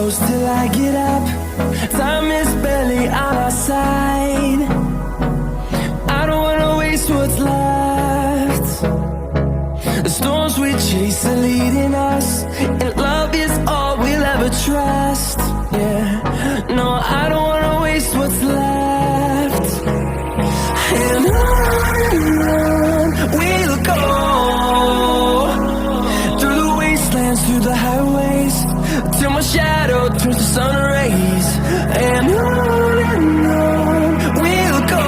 close till I get up. Time is barely on our side. I don't wanna waste what's left. The storms we chase are leading us, and love is all we'll ever trust. Yeah, no, I don't wanna waste what's left. And on we'll go, through the wastelands, through the highways, till my shadow turns to sun rays. And on we'll go,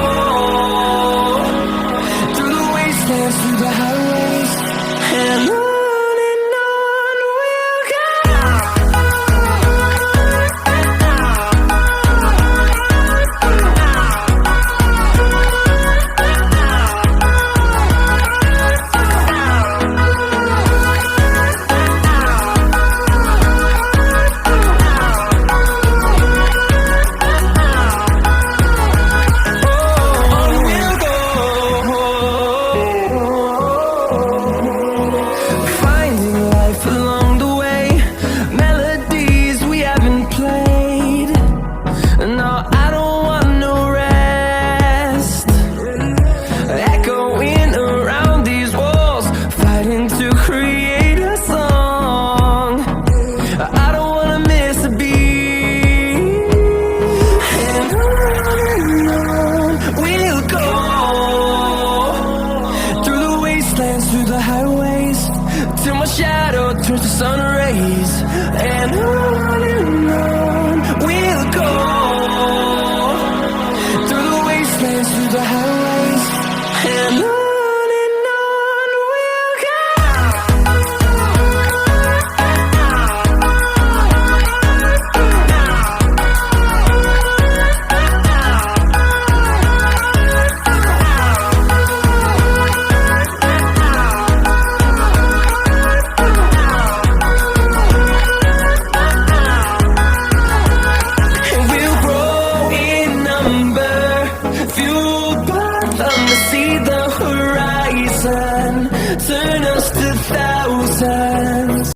through the wastelands, through the highways.